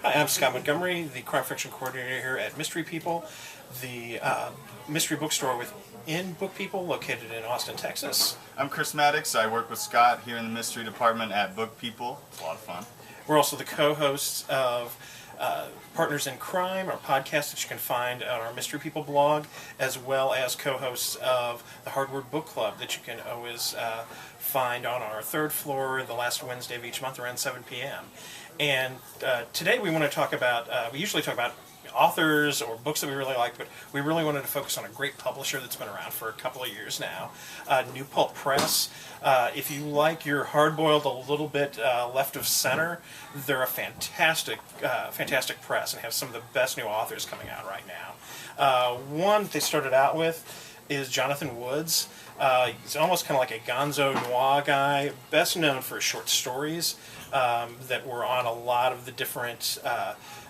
Hi, I'm Scott Montgomery, the crime fiction coordinator here at Mystery People, the mystery bookstore within BookPeople, located in Austin, Texas. I'm Chris Maddox. I work with Scott here in the mystery department at BookPeople. It's a lot of fun. We're also the co-hosts of Partners in Crime, our podcast that you can find on our Mystery People blog, as well as co-hosts of the Hardword Book Club that you can always find on our third floor the last Wednesday of each month around 7 p.m. And today we want to talk about, we usually talk about authors or books that we really like, but we really wanted to focus on a great publisher that's been around for a couple of years now, New Pulp Press. If you like your hard-boiled a little bit left of center, they're a fantastic press and have some of the best new authors coming out right now. One they started out with is Jonathan Woods. He's almost kind of like a gonzo noir guy, best known for his short stories that were on a lot of the different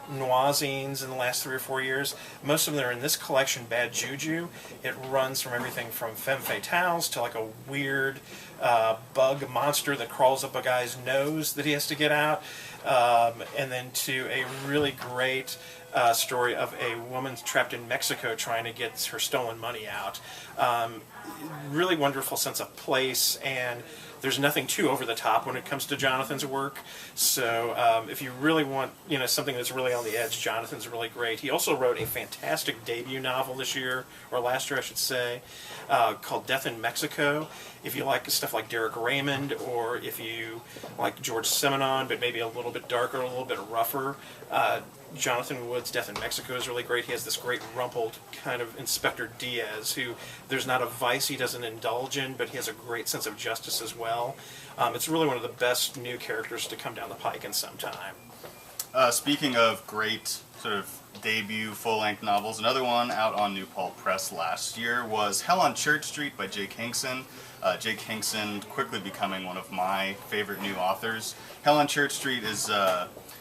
noir zines in the last 3 or 4 years. Most of them are in this collection, Bad Juju. It runs from everything from femme fatales to like a weird bug monster that crawls up a guy's nose that he has to get out, and then to a really great story of a woman trapped in Mexico trying to get her stolen money out. Really wonderful sense of place, and there's nothing too over the top when it comes to Jonathan's work. So if you really want, something that's really on the edge, Jonathan's really great. He also wrote a fantastic debut novel this year, or last year I should say, called Death in Mexico. If you like stuff like Derek Raymond, or if you like George Simenon, but maybe a little bit darker, a little bit rougher, Jonathan Wood's Death in Mexico is really great. He has this great rumpled kind of Inspector Diaz, who there's not a vice he doesn't indulge in, but he has a great sense of justice as well. It's really one of the best new characters to come down the pike in some time. Speaking of great sort of debut full-length novels, another one out on New Pulp Press last year was Hell on Church Street by Jake Hinkson. Jake Hinkson quickly becoming one of my favorite new authors. Hell on Church Street is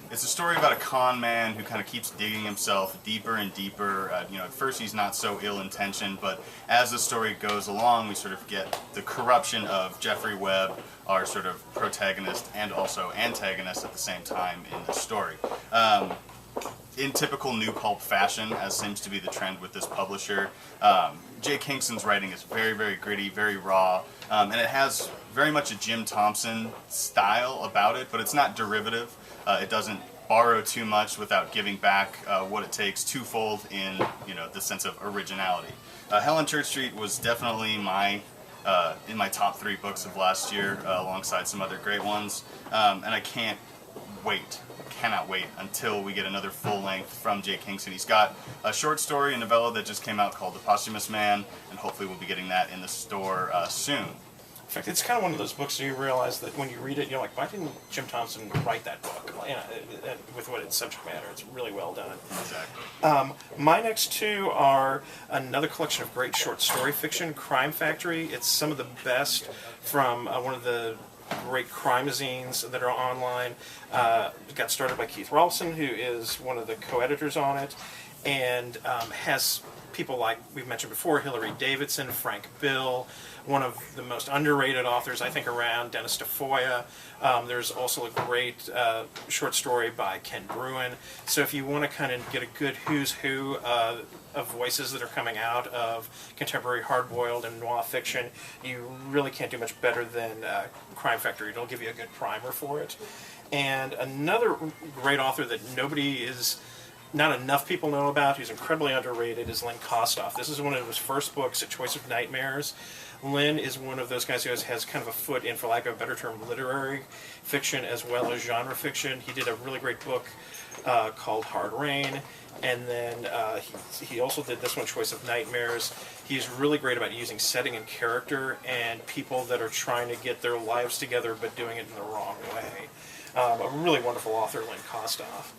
it's a story about a con man who kind of keeps digging himself deeper and deeper. At first he's not so ill-intentioned, but as the story goes along, we sort of get the corruption of Jeffrey Webb, our sort of protagonist and also antagonist at the same time in the story. In typical New Pulp fashion, as seems to be the trend with this publisher, Jake Hinkson's writing is very, very gritty, very raw, and it has very much a Jim Thompson style about it, but it's not derivative. It doesn't borrow too much without giving back what it takes twofold in the sense of originality. Hell on Church Street was definitely in my top 3 books of last year, alongside some other great ones, and I cannot wait until we get another full length from Jake Hinkson. He's got a short story, a novella that just came out called The Posthumous Man, and hopefully we'll be getting that in the store soon. In fact, it's kind of one of those books that you realize that when you read it, you're like, why didn't Jim Thompson write that book? With what its subject matter, it's really well done. Exactly. My next two are another collection of great short story fiction, Crime Factory. It's some of the best from one of the great crime zines that are online. It got started by Keith Rawlson, who is one of the co-editors on it, and has people like we've mentioned before, Hilary Davidson, Frank Bill, one of the most underrated authors I think around, Dennis DeFoya. There's also a great short story by Ken Bruin. So if you want to kind of get a good who's who of voices that are coming out of contemporary hard-boiled and noir fiction, you really can't do much better than Crime Factory. It'll give you a good primer for it. And another great author that not enough people know about, who's incredibly underrated, is Lynn Kostoff. This is one of his first books, A Choice of Nightmares. Lynn is one of those guys who has kind of a foot in, for lack of a better term, literary fiction as well as genre fiction. He did a really great book called Hard Rain, and then he also did this one, Choice of Nightmares. He's really great about using setting and character and people that are trying to get their lives together but doing it in the wrong way. A really wonderful author, Lynn Kostoff.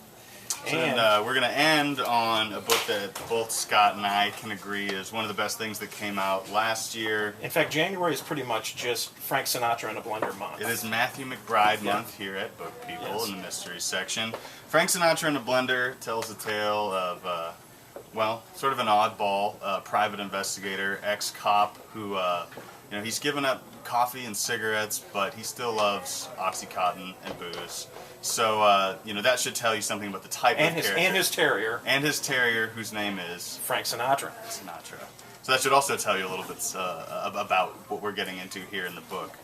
And we're going to end on a book that both Scott and I can agree is one of the best things that came out last year. In fact, January is pretty much just Frank Sinatra and a Blender month. It is Matthew McBride month here at BookPeople in the mystery section. Frank Sinatra and a Blender tells the tale of, sort of an oddball private investigator, ex-cop who, he's given up coffee and cigarettes, but he still loves Oxycontin and booze. So, that should tell you something about the type of character. And his terrier. And his terrier, whose name is... Frank Sinatra. Sinatra. So that should also tell you a little bit about what we're getting into here in the book.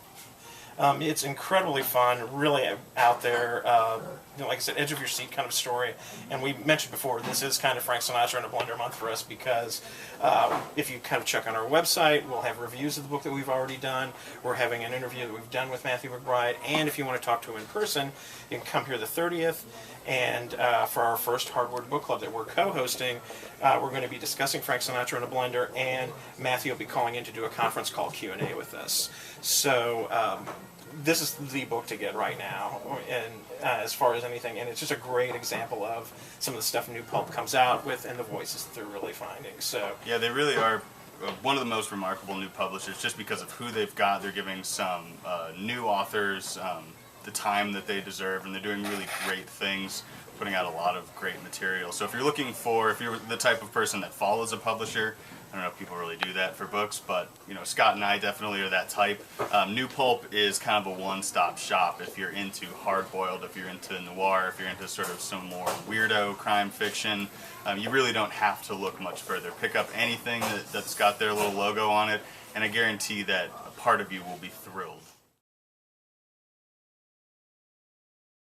It's incredibly fun, really out there, like I said, edge of your seat kind of story. And we mentioned before, this is kind of Frank Sinatra in a blender month for us because if you kind of check on our website, we'll have reviews of the book that we've already done. We're having an interview that we've done with Matthew McBride. And if you want to talk to him in person, you can come here the 30th. And for our first Hardware Book Club that we're co-hosting, we're going to be discussing Frank Sinatra in a blender, and Matthew will be calling in to do a conference call Q&A with us. So this is the book to get right now, and as far as anything, and it's just a great example of some of the stuff New Pulp comes out with and the voices that they're really finding. So yeah, they really are one of the most remarkable new publishers just because of who they've got. They're giving some new authors the time that they deserve, and they're doing really great things, putting out a lot of great material. So if you're the type of person that follows a publisher, I don't know if people really do that for books, but Scott and I definitely are that type. New Pulp is kind of a one-stop shop if you're into hard-boiled, if you're into noir, if you're into sort of some more weirdo crime fiction. You really don't have to look much further. Pick up anything that's got their little logo on it, and I guarantee that a part of you will be thrilled.